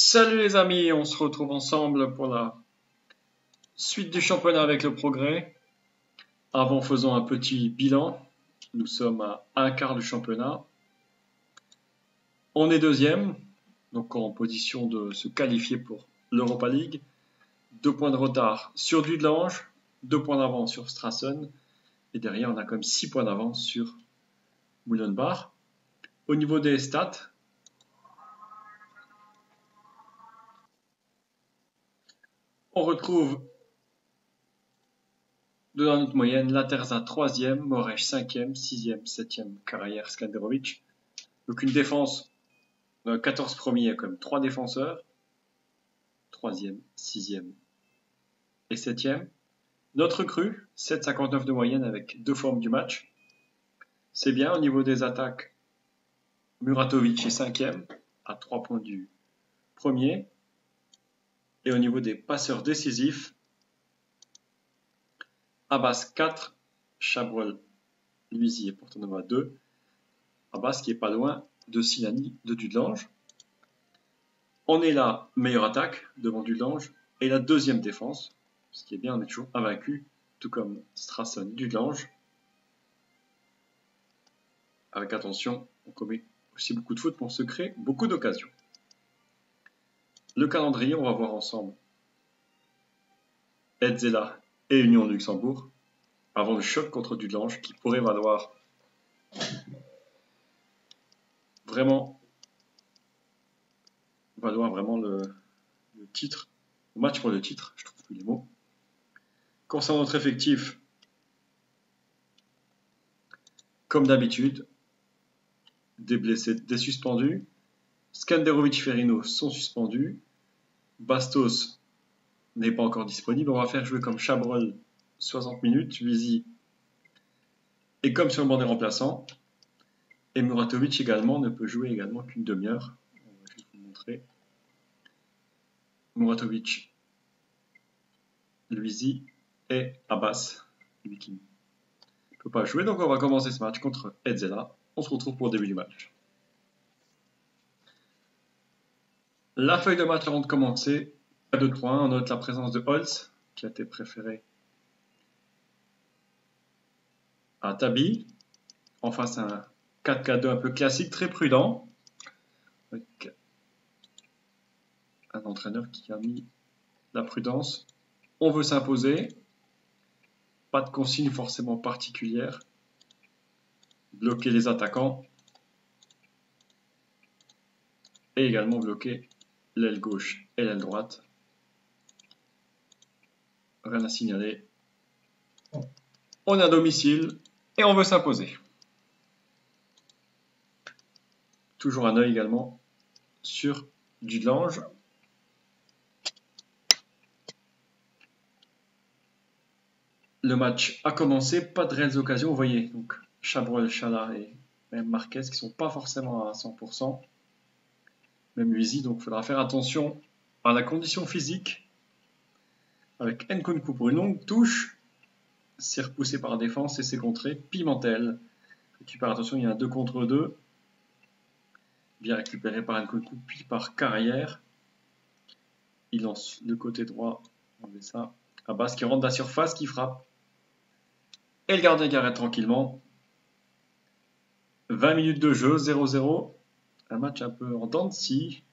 Salut les amis, on se retrouve ensemble pour la suite du championnat avec le Progrès. Avant, faisons un petit bilan. Nous sommes à un quart du championnat. On est deuxième, donc en position de se qualifier pour l'Europa League. 2 points de retard sur Dudelange, 2 points d'avance sur Strassen. Et derrière, on a quand même 6 points d'avance sur Moulenbar. Au niveau des stats, on retrouve dans notre moyenne, Laterza 3e, Moresh 5e, 6e, 7e, Carrière, Skanderovic. Donc une défense, 14 premiers, il y a quand même 3 défenseurs. 3e, 6e et 7e. Notre recrue, 7,59 de moyenne avec 2 formes du match. C'est bien. Au niveau des attaques, Muratovic est 5e, à 3 points du premier. Et au niveau des passeurs décisifs, Abbas 4, Chabrol, Luizy et Portonova 2. Abbas qui est pas loin de Sinani de Dudelange. On est la meilleure attaque devant Dudelange et la deuxième défense. Ce qui est bien, on est toujours invaincu, tout comme Strassen Dudelange. Avec attention, on commet aussi beaucoup de fautes, mais on se crée beaucoup d'occasions. Le calendrier, on va voir ensemble. Edzela et Union de Luxembourg, avant le choc contre Dudelange, qui pourrait valoir vraiment le titre, le match pour le titre, je trouve plus les mots. Concernant notre effectif, comme d'habitude, des blessés, des suspendus. Skanderovic et Ferrino sont suspendus. Bastos n'est pas encore disponible. On va faire jouer comme Chabrol 60 minutes. Luizy est comme sur le banc des remplaçants. Et Muratovic également ne peut jouer également qu'une demi-heure. On va juste vous montrer. Muratovic, Luizy et Abbas, lui qui ne peut pas jouer. Donc on va commencer ce match contre Edzela. On se retrouve pour le début du match. La feuille de match avant de commencer, 2-3-1, on note la présence de Holz, qui a été préféré à Tabi. En face, un 4-4-2 un peu classique, très prudent, avec un entraîneur qui a mis la prudence. On veut s'imposer, pas de consigne forcément particulière. Bloquer les attaquants et également bloquer l'aile gauche et l'aile droite. Rien à signaler. On est à domicile et on veut s'imposer. Toujours un œil également sur Dudelange. Le match a commencé, pas de réelles occasions, vous voyez, donc Chabrol, Chala et même Marquez qui ne sont pas forcément à 100%, même Luizy, donc il faudra faire attention à la condition physique. Avec Nkunku pour une longue touche, c'est repoussé par la défense et c'est contré. Pimentel récupère, attention, il y a un 2 contre 2, bien récupéré par Nkunku puis par Carrière. Il lance le côté droit, on met ça. Abbas qui rentre de la surface, qui frappe. Et le gardien qui arrête tranquillement. 20 minutes de jeu, 0-0. Un match un peu en dents de scie.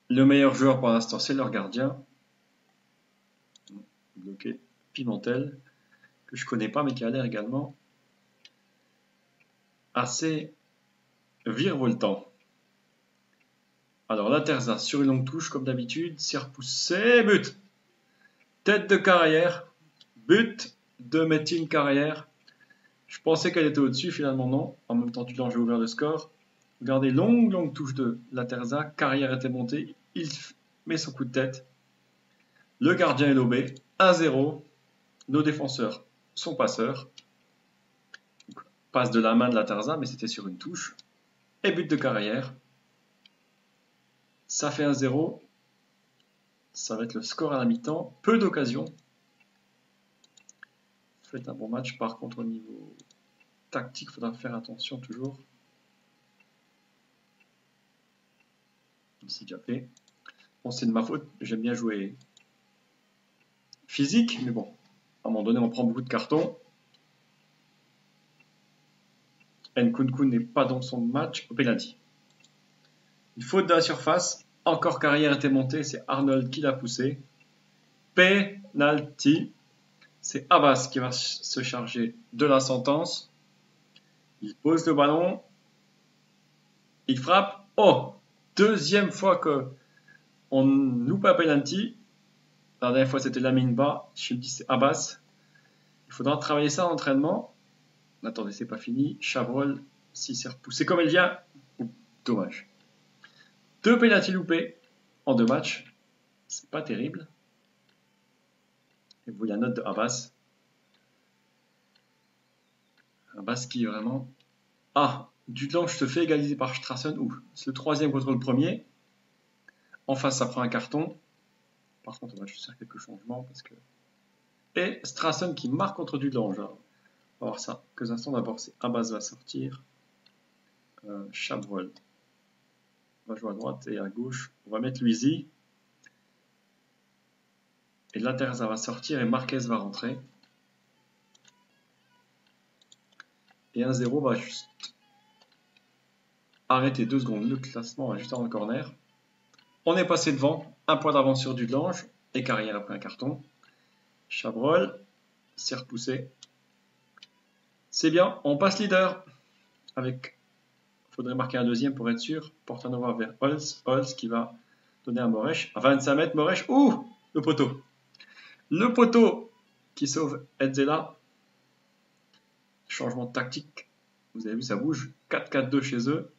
Le meilleur joueur pour l'instant, c'est leur gardien. Bloqué Pimentel, que je connais pas, mais qui a l'air également assez virevoltant. Alors, Laterza sur une longue touche, comme d'habitude. C'est repoussé. But. Tête de Carrière. But de Metin Carrière. Je pensais qu'elle était au-dessus, finalement non. En même temps, Dudelange a ouvert le score. Regardez, longue touche de Laterza. Carrière était monté. Il met son coup de tête. Le gardien est lobé. 1-0. Nos défenseurs sont passeurs. Donc, passe de la main de Laterza, mais c'était sur une touche. Et but de Carrière. Ça fait 1-0. Ça va être le score à la mi-temps. Peu d'occasions. Faites un bon match. Par contre, au niveau tactique, il faudra faire attention toujours. C'est déjà fait. Bon, c'est de ma faute, j'aime bien jouer physique, mais bon, à un moment donné, on prend beaucoup de cartons. Nkunku n'est pas dans son match au penalty. Une faute de la surface, encore Carrière était monté, c'est Arnold qui l'a poussé. Penalty, c'est Abbas qui va se charger de la sentence. Il pose le ballon, il frappe. Oh, deuxième fois que on loupe un penalty. La dernière fois c'était Lamine Ba, je me dis c'est Abbas. Il faudra travailler ça en entraînement. Attendez, c'est pas fini. Chabrol, s'il s'est repoussé comme elle vient. Dommage. 2 pénaltys loupés en 2 matchs. C'est pas terrible. Et vous voyez la note de Abbas. Abbas qui est vraiment... Ah, Dudlange se fait égaliser par Strassen. C'est le troisième contre le premier. En face, ça prend un carton. Par contre, on va juste faire quelques changements. Parce que... Et Strassen qui marque contre Dudlange. On va voir ça. Quelques instants d'abord, c'est Abbas va sortir. Chabrol va jouer à droite et à gauche. On va mettre Luisi. Et là, Terza va sortir et Marquez va rentrer. Et 1-0 va juste arrêter 2 secondes. Le classement va juste avant le corner. On est passé devant. 1 point d'avance sur Dudlange. Et Carrière après un carton. Chabrol s'est repoussé. C'est bien. On passe leader. Avec... Il faudrait marquer un deuxième pour être sûr. Portanova vers Holz. Holz qui va donner à Moresh. À 25 mètres, Moresh. Ouh, le poteau. Le poteau qui sauve Edzela. Changement de tactique. Vous avez vu, ça bouge. 4-4-2 chez eux.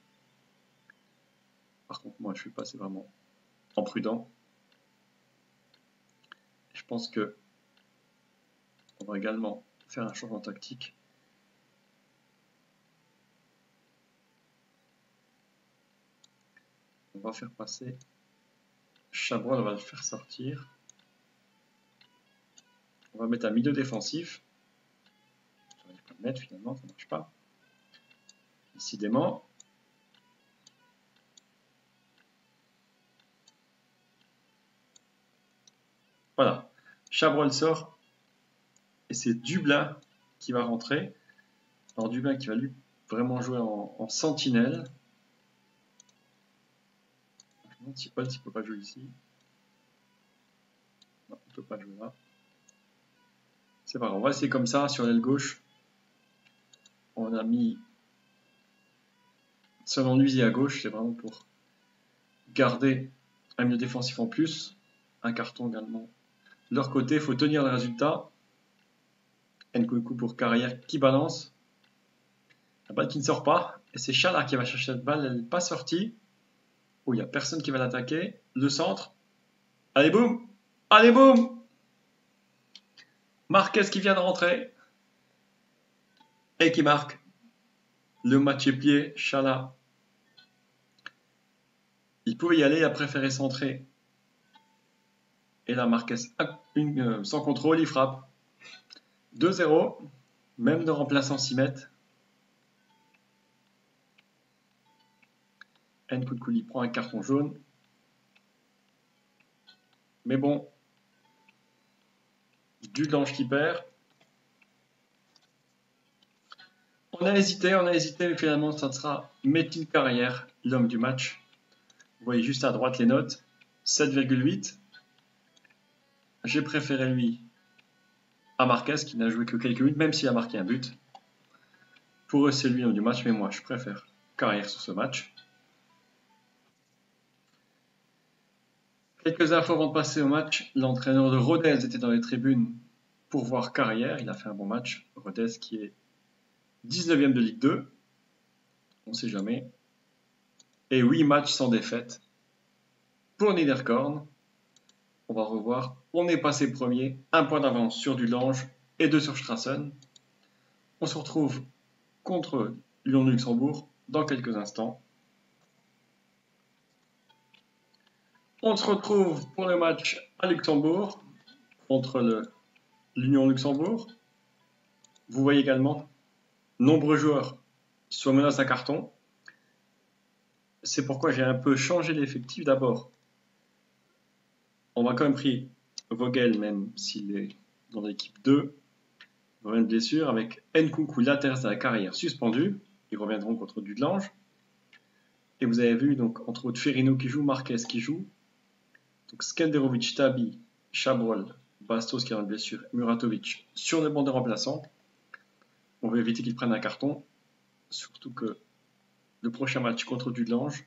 Par contre, moi, je suis passé vraiment en prudent. Je pense que on va également faire un changement tactique. On va faire passer Chabrol, on va le faire sortir. On va mettre un milieu défensif. J'aurais pas le mettre finalement, ça ne marche pas. Décidément. Voilà. Chabrol sort. Et c'est Dublin qui va rentrer. Alors Dublin qui va lui vraiment jouer en sentinelle. Je me demande si Holtz ne peut pas jouer ici. Non, il ne peut pas jouer là. C'est pas grave, on va essayer comme ça sur l'aile gauche. On a mis seulement Luisi à gauche, c'est vraiment pour garder un milieu défensif en plus. Un carton également. De leur côté, il faut tenir le résultat. Nkunku pour Carrière qui balance. La balle qui ne sort pas. Et c'est Chala qui va chercher cette balle, elle n'est pas sortie. Oh, il n'y a personne qui va l'attaquer. Le centre. Allez, boum! Allez, boum! Marquez qui vient de rentrer. Et qui marque. Le match est plié. Chala. Il pouvait y aller, il a préféré centrer. Et là, Marquez, sans contrôle, il frappe. 2-0. Même de remplaçant s'y mettent. Nkunku prend un carton jaune. Mais bon. Dudlange qui perd. On a hésité, mais finalement, ça sera Metin Carrière, l'homme du match. Vous voyez juste à droite les notes. 7,8. J'ai préféré lui à Marquez, qui n'a joué que quelques minutes, même s'il a marqué un but. Pour eux, c'est lui l'homme du match, mais moi, je préfère Carrière sur ce match. Quelques infos avant de passer au match. L'entraîneur de Rodez était dans les tribunes pour voir Carrière. Il a fait un bon match. Rodez qui est 19e de Ligue 2. On ne sait jamais. Et 8 matchs sans défaite pour Niederkorn. On va revoir. On est passé premier. 1 point d'avance sur Dudlange et 2 sur Strassen. On se retrouve contre Lyon-Luxembourg dans quelques instants. On se retrouve pour le match à Luxembourg contre l'Union-Luxembourg. Vous voyez également nombreux joueurs sur menace à carton. c'est pourquoi j'ai un peu changé l'effectif d'abord. On m'a quand même pris Vogel, même s'il est dans l'équipe 2. Il revient de blessure avec Nkunku, Laters à la carrière suspendu. Ils reviendront contre Dudelange. Et vous avez vu, donc, entre autres, Ferrino qui joue, Marquez qui joue. Donc, Skenderovic, Tabi, Chabrol, Bastos qui a une blessure, Muratovic sur les bancs de remplaçants. On va éviter qu'ils prennent un carton. Surtout que le prochain match contre Dudelange,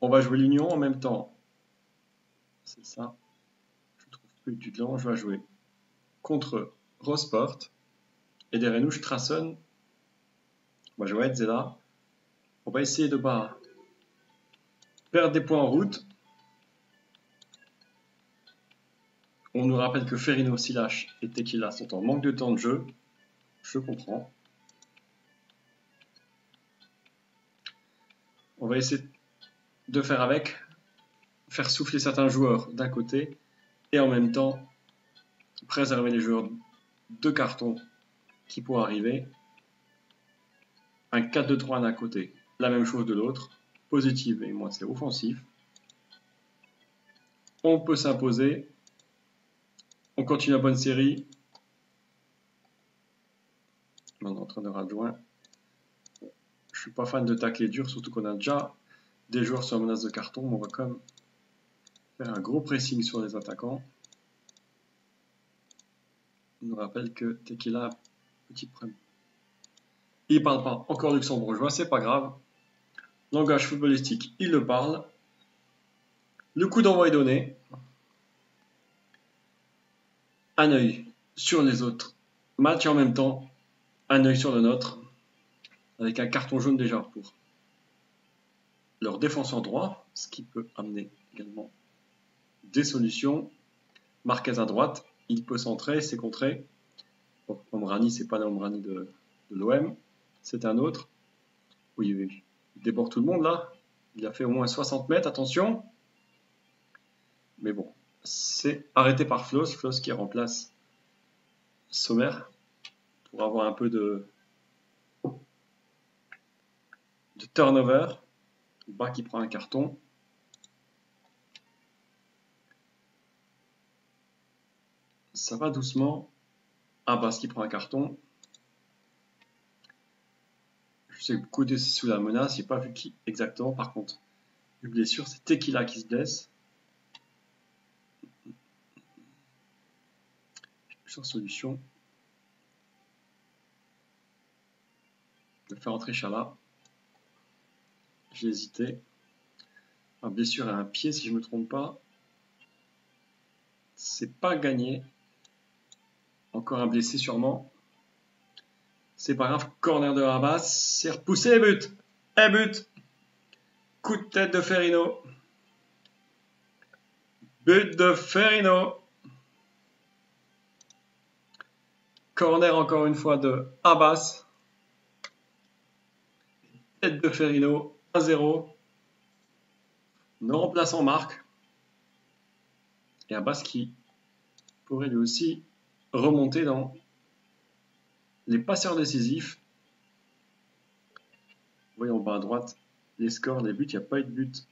on va jouer l'Union en même temps. C'est ça. Je trouve plus Dudelange va jouer contre Rosport. Et derrière nous, Strassen. On va jouer à Edzela. On va essayer de pas perdre des points en route. On nous rappelle que Ferrino, Silash et Tequila sont en manque de temps de jeu. Je comprends. On va essayer de faire avec, faire souffler certains joueurs d'un côté et en même temps préserver les joueurs de carton qui pourraient arriver. Un 4-2-3 d'un côté, la même chose de l'autre, positive et moi c'est offensif. On peut s'imposer. On continue la bonne série. Mon entraîneur adjoint. Je suis pas fan de tacler dur, surtout qu'on a déjà des joueurs sur la menace de carton. Mais on va quand même faire un gros pressing sur les attaquants. Il nous rappelle que Tequila, petit problème. Il parle pas encore luxembourgeois, c'est pas grave. Langage footballistique, il le parle. Le coup d'envoi est donné. Un œil sur les autres matchs et en même temps un œil sur le nôtre, avec un carton jaune déjà pour leur défenseur droit, ce qui peut amener également des solutions. Marquez à droite, il peut centrer, c'est contré. Bon, Omrani, c'est pas l'Omrani de l'OM, c'est un autre. Oui, oui, il déborde tout le monde là. Il a fait au moins 60 mètres, attention. Mais bon, c'est arrêté par Floss, Floss qui remplace Sommer pour avoir un peu de turnover. Bas qui prend un carton. Ça va doucement. Abbas qui prend un carton. Je sais que beaucoup de sous la menace, j'ai pas vu qui exactement. Par contre, une blessure, c'est Tequila qui se blesse. Sans solution. De faire entrer Chala. J'ai hésité. Ma blessure à un pied, si je ne me trompe pas. C'est pas gagné. Encore un blessé sûrement. C'est pas grave. Corner de Abbas. C'est repoussé et but. Et but. Coup de tête de Ferrino. But de Ferrino. Corner encore une fois de Abbas. Tête de Ferrino. 1-0. Nos remplaçants marquent. Et Abbas qui pourrait lui aussi remonter dans les passeurs décisifs. Voyons en bas à droite les scores, les buts. Il n'y a pas eu de but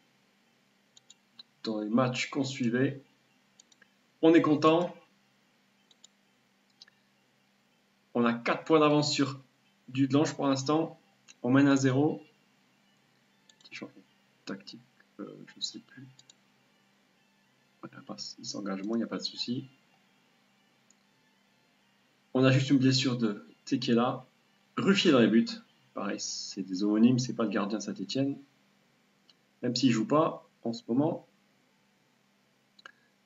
dans les matchs qu'on suivait. On est content. On a 4 points d'avance sur Dudelange pour l'instant. On mène à 0. Petit changement tactique, je ne sais plus. Il s'engage moins, il n'y a pas de souci. On a juste une blessure de Tequila. Ruffier dans les buts. Pareil, c'est des homonymes, c'est pas le gardien de Saint-Etienne. Même s'il joue pas en ce moment,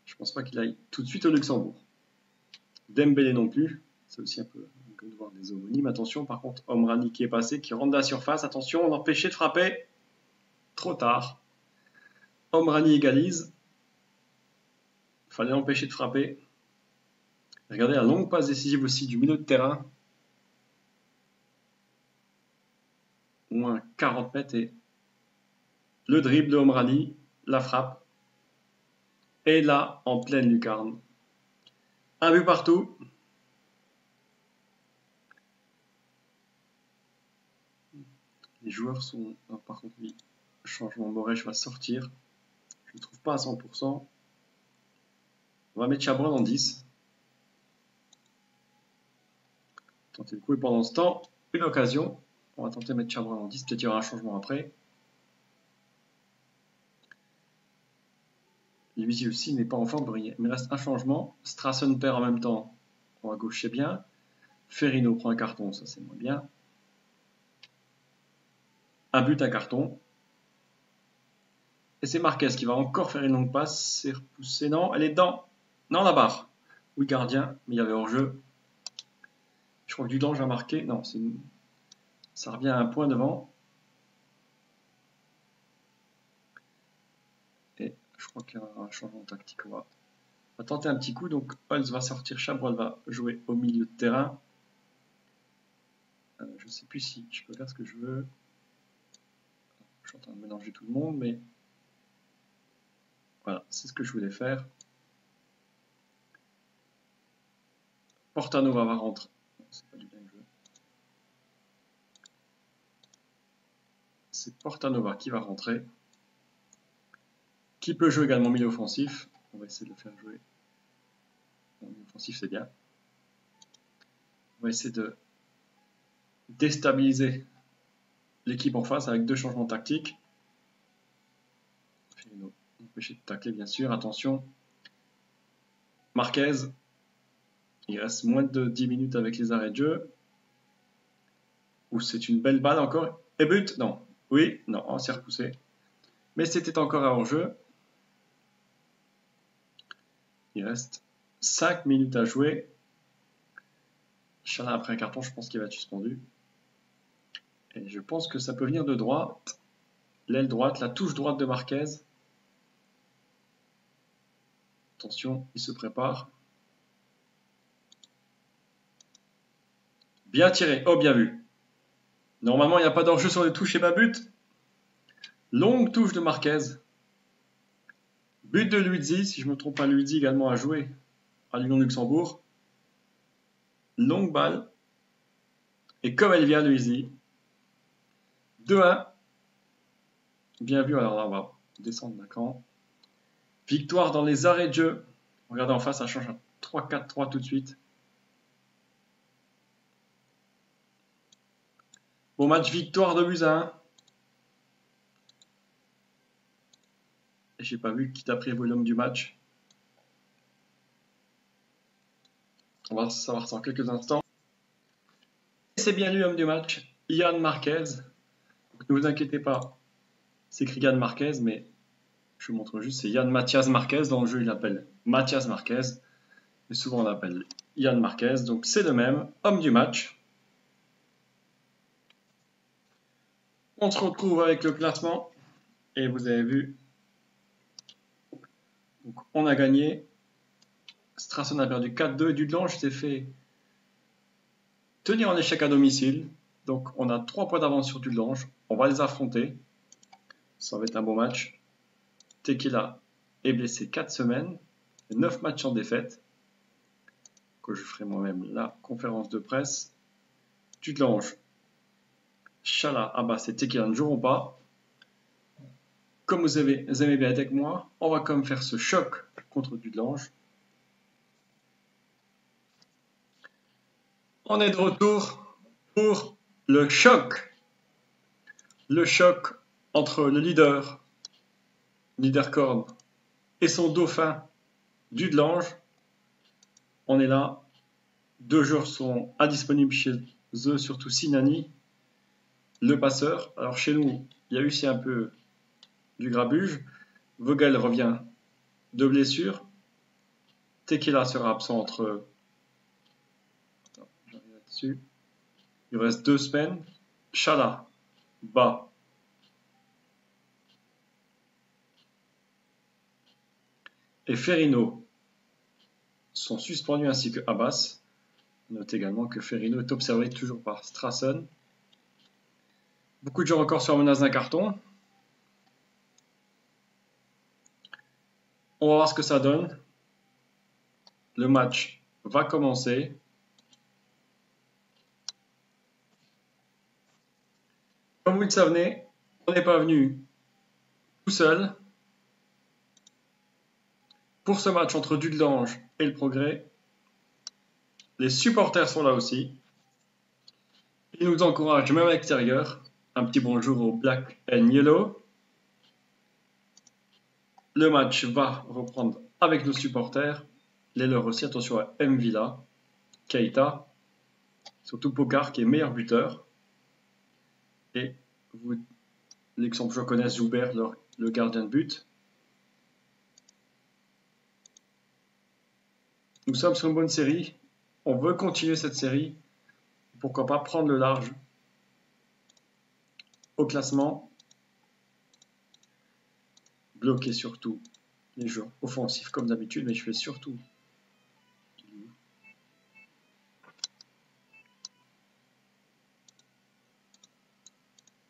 je pense pas qu'il aille tout de suite au Luxembourg. Dembélé non plus. C'est aussi un peu de voir des homonymes. Attention, par contre, Omrani qui est passé, qui rentre de la surface. Attention, on empêché de frapper. Trop tard. Omrani égalise. Il fallait l'empêcher de frapper. Regardez la longue passe décisive aussi du milieu de terrain. Au moins 40 mètres et le dribble de Omrani, la frappe. Et là, en pleine lucarne. Un but partout. Les joueurs sont... Non, par contre, oui, changement Moresh va sortir. Je ne trouve pas à 100%. On va mettre Chabrol en 10. Tenter le coup. Et pendant ce temps, une occasion. On va tenter de mettre Chabrol en 10. Peut-être qu'il y aura un changement après. Luigi aussi n'est pas en forme pour y... Mais il reste un changement. Strassen perd en même temps. À gauche, c'est bien. Ferrino prend un carton. Ça, c'est moins bien. Un but, un carton. Et c'est Marquez qui va encore faire une longue passe. C'est repoussé. Non, elle est dedans. Non, la barre. Oui, gardien, mais il y avait hors-jeu. Je crois que Dudange a marqué. Non, ça revient à un point devant. Et je crois qu'il y a un changement tactique. On va tenter un petit coup. Donc, Holz va sortir. Chabrol va jouer au milieu de terrain. Je ne sais plus si je peux faire ce que je veux. Je suis en train de mélanger tout le monde, mais voilà, c'est ce que je voulais faire. Portanova va rentrer. C'est pas du bien que je veux. C'est Portanova qui va rentrer. Qui peut jouer également milieu offensif. On va essayer de le faire jouer. Milieu offensif, c'est bien. On va essayer de déstabiliser l'équipe en face avec 2 changements tactiques. Firmino, empêché de tacler, bien sûr. Attention. Marquez. Il reste moins de 10 minutes avec les arrêts de jeu. Ou c'est une belle balle encore. Et but? Non. Oui, non, on s'est repoussé. Mais c'était encore un hors-jeu. Il reste 5 minutes à jouer. Chala après un carton, je pense qu'il va être suspendu. Et je pense que ça peut venir de droite. L'aile droite, la touche droite de Marquez. Attention, il se prépare. Bien tiré. Oh, bien vu. Normalement, il n'y a pas d'enjeu sur les touches et pas but. Longue touche de Marquez. But de Luigi, si je ne me trompe pas, Luigi également a joué à Lyon-Luxembourg. Longue balle. Et comme elle vient, Luigi. 2-1. Bien vu, alors là, on va descendre d'un cran. Victoire dans les arrêts de jeu. Regardez en face, ça change à 3-4-3 tout de suite. Bon match, victoire de buts à 1. J'ai pas vu qui t'a pris le volume du match. On va savoir ça en quelques instants. C'est bien lui, homme du match, Yann Marquez. Donc, ne vous inquiétez pas, c'est écrit Yann Marquez, mais je vous montre juste, c'est Yann Mathias Marquez. Dans le jeu, il l'appelle Mathias Marquez. Mais souvent, on l'appelle Yann Marquez. Donc, c'est le même, homme du match. On se retrouve avec le classement. Et vous avez vu, donc, on a gagné. Strassen a perdu 4-2 et Dudelange s'est fait tenir en échec à domicile. Donc, on a 3 points d'avance sur Dudelange. On va les affronter. Ça va être un beau match. Tequila est blessé 4 semaines. 9 matchs en défaite. Que je ferai moi-même la conférence de presse. Dudelange, Chala, Abbas et Tequila ne joueront pas. Comme vous aimez bien être avec moi, on va quand même faire ce choc contre Dudelange. On est de retour pour le choc. Le choc entre le leader, Niederkorn, et son dauphin, Dudelange. On est là. 2 joueurs sont indisponibles chez eux, surtout Sinani, le passeur. Alors chez nous, il y a eu aussi un peu du grabuge. Vogel revient de blessure. Tequila sera absent entre... Attends, j'arrive là-dessus. Il reste 2 semaines. Chala, bas. Et Ferrino sont suspendus ainsi que Abbas. Notez également que Ferrino est observé toujours par Strassen. Beaucoup de joueurs encore sur la menace d'un carton. On va voir ce que ça donne. Le match va commencer. Comme vous le savez, on n'est pas venu tout seul. Pour ce match entre Dudelange et le Progrès, les supporters sont là aussi. Ils nous encouragent même à l'extérieur. Un petit bonjour au Black and Yellow. Le match va reprendre avec nos supporters. Les leurs aussi, attention à M. Villa, Keita, surtout Pocard qui est meilleur buteur. Et les Luxembourgeois connaissent Joubert, le gardien de but. Nous sommes sur une bonne série. On veut continuer cette série. Pourquoi pas prendre le large au classement. Bloquer surtout les joueurs offensifs comme d'habitude, mais je fais surtout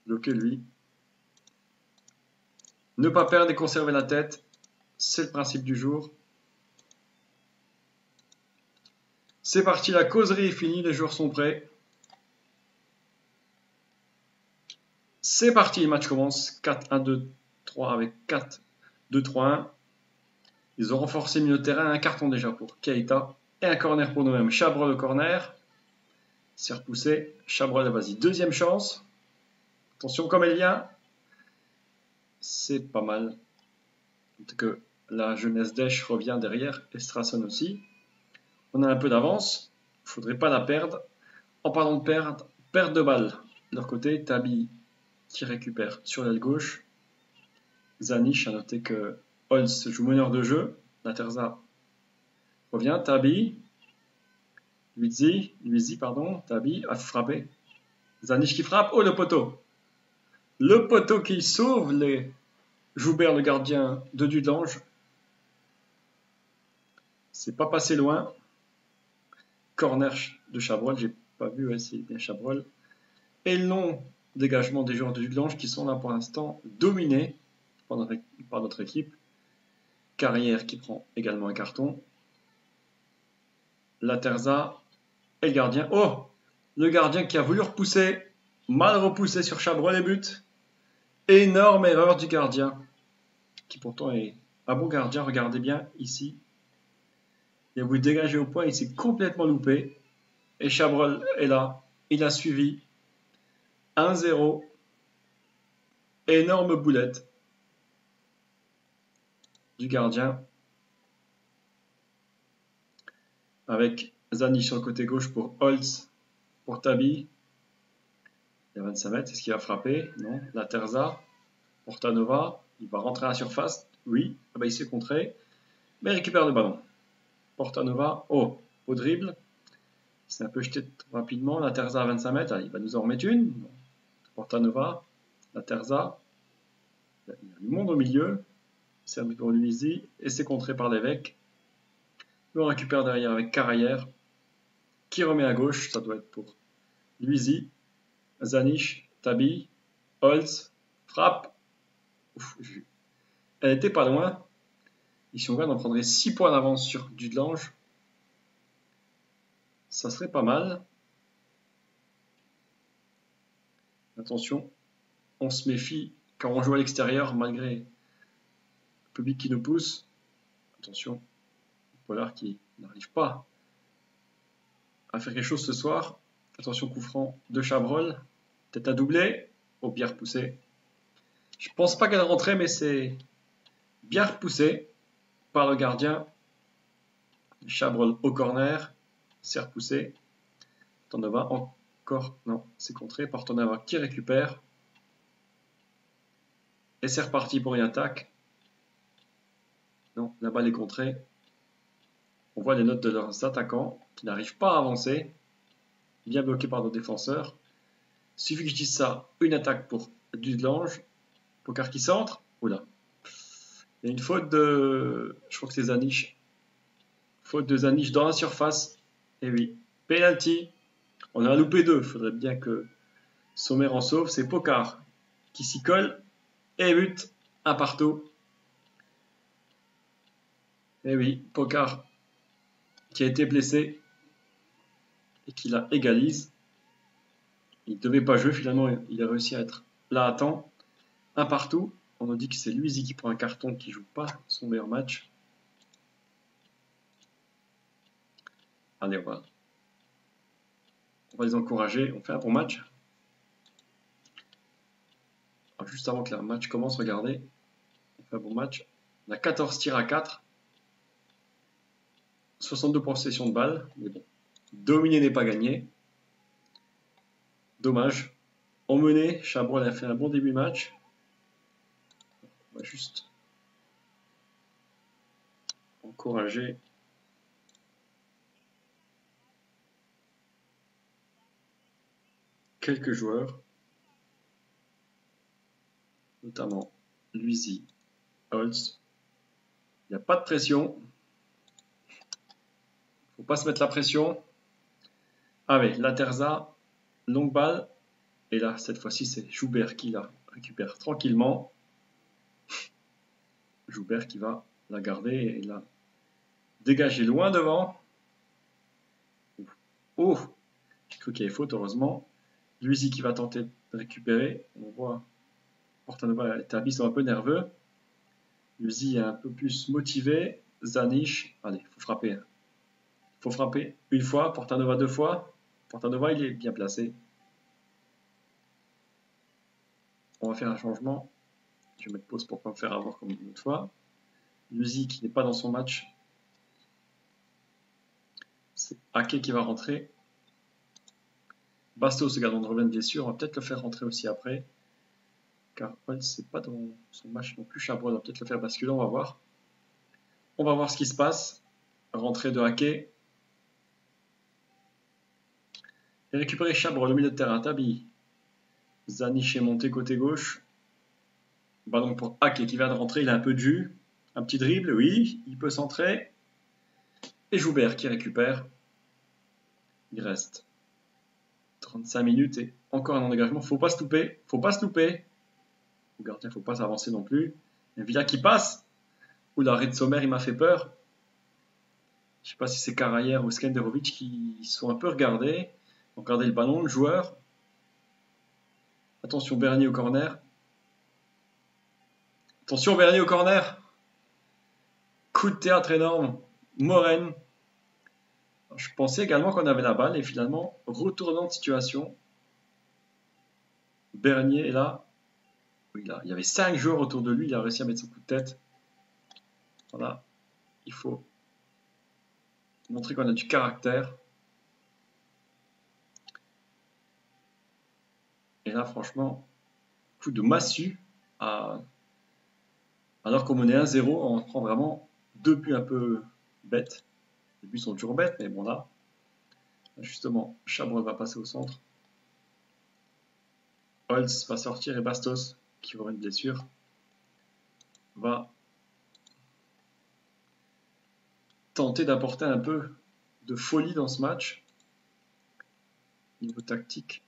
bloquer lui. Ne pas perdre et conserver la tête, c'est le principe du jour. C'est parti, la causerie est finie, les joueurs sont prêts. C'est parti, le match commence. 4-1-2-3 avec 4-2-3-1. Ils ont renforcé le milieu de terrain, un carton déjà pour Keita et un corner pour nous-mêmes. Chabrol au corner. C'est repoussé. Chabrol, vas-y, deuxième chance. Attention, comme elle vient. C'est pas mal. Que la jeunesse d'Esch revient derrière. Estrason aussi. On a un peu d'avance. Il ne faudrait pas la perdre. En parlant de perdre, perte de balle. De leur côté, Tabi qui récupère sur l'aile gauche. Zanish a noté que Holz joue meneur de jeu. La Terza revient. Tabi. Luizi, pardon. Tabi a frappé. Zanish qui frappe. Oh, le poteau. Le poteau qui sauve les Joubert, le gardien de Dudelange. C'est pas passé loin. Corner de Chabrol. J'ai pas vu, ouais, c'est bien Chabrol. Et le long dégagement des joueurs de Dudelange qui sont là pour l'instant dominés par notre équipe. Carrière qui prend également un carton. La Terza et le gardien. Oh, le gardien qui a voulu repousser. Mal repoussé sur Chabrol et but. Énorme erreur du gardien. Qui pourtant est un bon gardien. Regardez bien ici. Il a voulu dégager au point. Il s'est complètement loupé. Et Chabrol est là. Il a suivi. 1-0. Énorme boulette du gardien. Avec Zani sur le côté gauche pour Holz, pour Tabi. Il y a 25 mètres, est-ce qu'il va frapper? Non. La Terza, Portanova, il va rentrer à la surface. Oui, ah bah, il s'est contré, mais il récupère le ballon. Portanova, oh, au dribble. Il s'est un peu jeté rapidement. La Terza à 25 mètres, il va nous en remettre une. Portanova, la Terza. Il y a du monde au milieu. C'est un but pour Luizi, et c'est contré par l'évêque. On récupère derrière avec Carrière, qui remet à gauche, ça doit être pour Luizi, Zanish, Tabi, Holz, frappe. Ouf, elle n'était pas loin. Ici on gagne, on prendrait 6 points d'avance sur Dudelange. Ça serait pas mal. Attention, on se méfie quand on joue à l'extérieur, malgré le public qui nous pousse. Attention, Pollard qui n'arrive pas à faire quelque chose ce soir. Attention, coup franc de Chabrol. Peut-être à doubler. Oh, bien repoussé. Je pense pas qu'elle rentrait, mais c'est bien repoussé par le gardien. Chabrol au corner. C'est repoussé. Portanova encore. Non, c'est contré. Portanova qui récupère. Et c'est reparti pour une attaque. Non, la balle est contrée. On voit les notes de leurs attaquants qui n'arrivent pas à avancer. Bien bloqué par nos défenseurs. Il suffit que je dise ça. Une attaque pour Dudelange. Pocard qui centre. Oula. Il y a une faute de... Je crois que c'est Zanish. Faute de Zanish dans la surface. Et oui. Penalty. On a loupé 2. Il faudrait bien que Sommer en sauve. C'est Pocard qui s'y colle. Et but. Un partout. Et oui. Pocard qui a été blessé. Et qui la égalise. Il ne devait pas jouer. Finalement, il a réussi à être Là, attends. Un partout. On nous dit que c'est Luizy qui prend un carton, qui joue pas son meilleur match. Allez, on va les encourager. On fait un bon match. Alors, juste avant que le match commence, regardez. On fait un bon match. On a 14 tirs à 4. 62 possessions de balles. Mais bon, dominer n'est pas gagné. Dommage. On menait. Chabrol a fait un bon début de match. On va juste encourager. Quelques joueurs. Notamment Luizy, Holtz. Il n'y a pas de pression. Faut pas se mettre la pression. Ah oui, la Terza, longue balle. Et là, cette fois-ci, c'est Joubert qui la récupère tranquillement. Joubert qui va la garder et la dégager loin devant. Oh, j'ai cru qu'il y avait faute, heureusement. Luizy qui va tenter de récupérer. On voit Portanova et Tabi sont un peu nerveux. Luizy est un peu plus motivé. Zaniche, allez, il faut frapper. Il faut frapper une fois, Portanova 2 fois. Portanova, il est bien placé. On va faire un changement. Je vais mettre pause pour ne pas me faire avoir comme une autre fois. Luizy qui n'est pas dans son match. C'est Ake qui va rentrer. Bastos, gardant de revient de blessure. On va peut-être le faire rentrer aussi après. Car Holtz n'est pas dans son match non plus. Chabrol va peut-être le faire basculer. On va voir. On va voir ce qui se passe. Rentrée de Ake. Et récupérer Chabrol au milieu de terrain. Tabi. Zaniche est monté côté gauche. Ballon pour Ake qui vient de rentrer. Il a un peu de jus. Un petit dribble, oui. Il peut centrer. Et Joubert qui récupère. Il reste 35 minutes et encore un engagement. Faut pas se louper. Faut pas se louper. Le gardien, faut pas s'avancer non plus. Il y a Villa qui passe. Oula, l'arrêt de Sommer, il m'a fait peur. Je sais pas si c'est Karayer ou Skenderovic qui sont un peu regardés. Regardez le ballon, le joueur. Attention, Bernier au corner. Attention, Bernier au corner. Coup de théâtre énorme. Moren. Je pensais également qu'on avait la balle et finalement, retournant de situation. Bernier est là. Oui, là. Il y avait 5 joueurs autour de lui. Il a réussi à mettre son coup de tête. Voilà. Il faut montrer qu'on a du caractère. Et là, franchement, coup de massue. Alors qu'on menait 1-0, on prend vraiment 2 buts un peu bêtes. Les buts sont toujours bêtes, mais bon là, justement, Chabrol va passer au centre. Holtz va sortir et Bastos, qui aura une blessure, va tenter d'apporter un peu de folie dans ce match. Niveau tactique,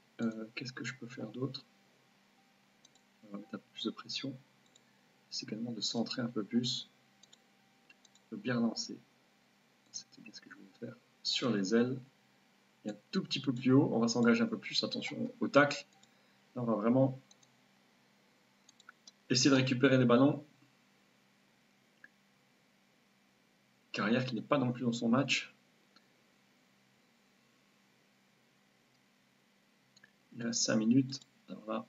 qu'est-ce que je peux faire d'autre? On va mettre un peu plus de pression. C'est également de centrer un peu plus, de bien lancer. C'était bien ce que je voulais faire. Sur les ailes, et un tout petit peu plus haut, on va s'engager un peu plus, attention au tacle. Là, on va vraiment essayer de récupérer les ballons. Carrière qui n'est pas non plus dans son match. Il reste 5 minutes. Alors là,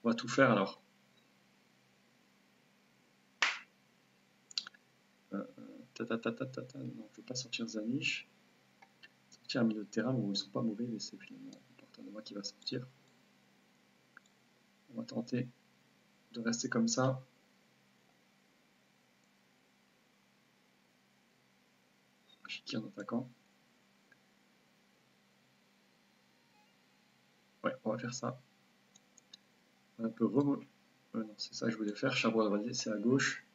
on va tout faire alors. Non, je ne vais pas sortir Zaniche. Sortir un milieu de terrain où ils ne sont pas mauvais, mais c'est finalement Portanova qui va sortir. On va tenter de rester comme ça. Qui en attaquant. Ouais, on va faire ça. Un peu non, c'est ça que je voulais faire. Chabrol, on va le laisser à gauche.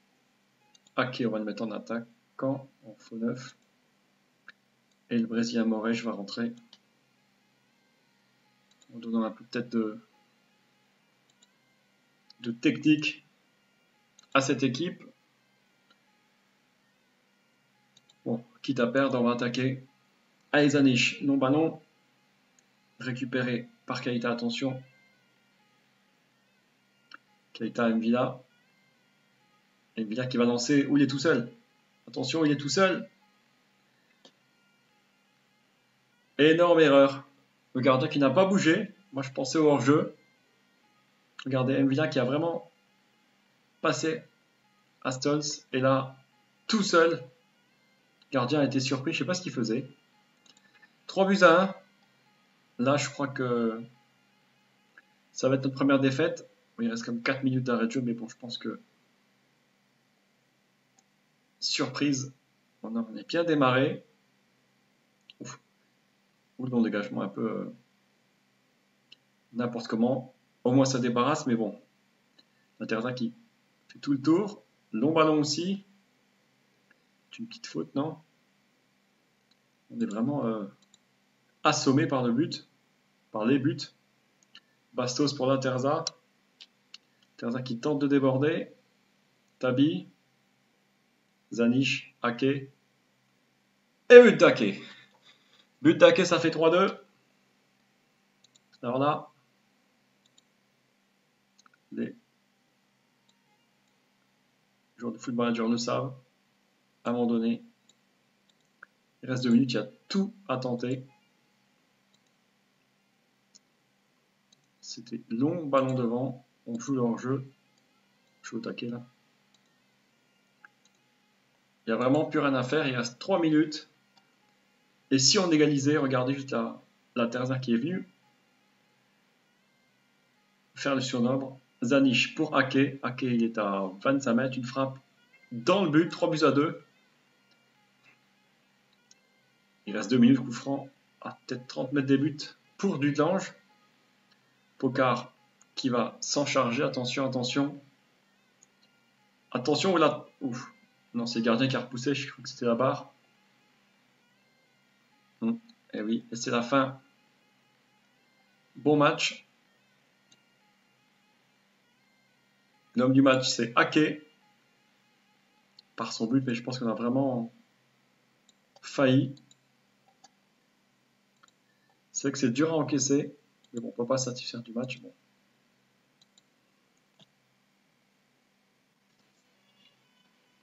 Ake, on va le mettre en attaquant, en faux neuf. Et le Brésilien Moret va rentrer. En donnant un peu peut-être de technique à cette équipe. Bon, quitte à perdre, on va attaquer. Allez, Zaniche, non ballon. Récupéré par Keita, attention. Keita M'Vila. M'Vila qui va lancer où il est tout seul. Attention, il est tout seul. Énorme erreur. Le gardien qui n'a pas bougé. Moi, je pensais au hors-jeu. Regardez, M'Vila qui a vraiment passé à Stolz. Et là, tout seul. Le gardien a été surpris. Je ne sais pas ce qu'il faisait. 3-1. Là, je crois que ça va être notre première défaite. Il reste comme 4 minutes d'arrêt de jeu. Mais bon, je pense que... Surprise. On est bien démarré. Ouf. Ou le bon dégagement un peu n'importe comment. Au moins ça débarrasse, mais bon. La Terza qui fait tout le tour. Long ballon aussi. C'est une petite faute, non? On est vraiment assommé par le but. Par les buts. Bastos pour la Terza. Terza qui tente de déborder. Tabi. Zanish. Ake. Et but d'Ake. But d'Ake, ça fait 3-2. Alors là, les joueurs de Football Manager le savent. À un moment donné, il reste 2 minutes, il y a tout à tenter. C'était long, ballon devant. On joue leur jeu. Je suis au taquet là. Il n'y a vraiment plus rien à faire. Il reste 3 minutes. Et si on égalisait, regardez juste la Terza qui est venue faire le surnombre. Zanish pour Ake. Ake, il est à 25 mètres. Une frappe dans le but. 3-2. Il reste 2 minutes. Coup franc à peut-être 30 mètres des buts pour Dudelange. Pocard qui va s'en charger. Attention, attention. Attention, là. Ouf. Non, c'est le gardien qui a repoussé. Je crois que c'était la barre. Et oui, et c'est la fin. Bon match. L'homme du match, c'est Ake. Par son but, mais je pense qu'on a vraiment failli. C'est vrai que c'est dur à encaisser. Mais bon, on ne peut pas satisfaire du match. Bon.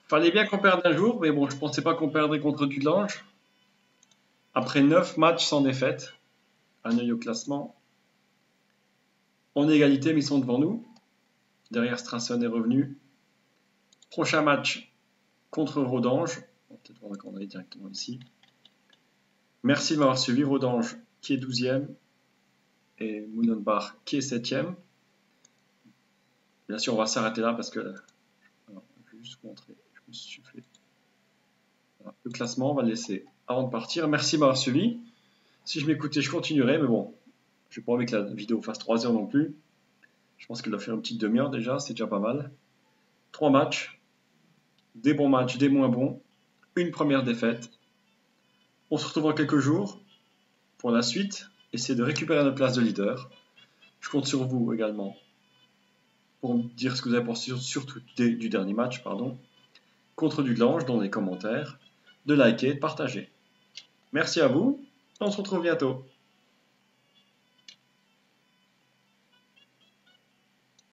Fallait bien qu'on perde un jour, mais bon, je ne pensais pas qu'on perdrait contre Dudelange. Après 9 matchs sans défaite, un œil au classement. On est égalité, mais ils sont devant nous. Derrière, Strassen est revenu. Prochain match contre Rodange. On va peut-être voir le calendrier directement ici. Merci de m'avoir suivi. Rodange qui est 12e et Mounonbar qui est 7e. Bien sûr, on va s'arrêter là parce que... Alors, je vais juste vous montrer. Je me suis fait... Voilà. Le classement, on va le laisser avant de partir. Merci de m'avoir suivi. Si je m'écoutais, je continuerai, mais bon, je n'ai pas envie que la vidéo fasse 3 heures non plus. Je pense qu'elle doit faire une petite demi-heure déjà, c'est déjà pas mal. 3 matchs, des bons matchs, des moins bons, une première défaite. On se retrouve dans quelques jours pour la suite, essayer de récupérer notre place de leader. Je compte sur vous également pour me dire ce que vous avez pensé surtout du dernier match, contre Dudelange dans les commentaires, de liker, de partager. Merci à vous, on se retrouve bientôt.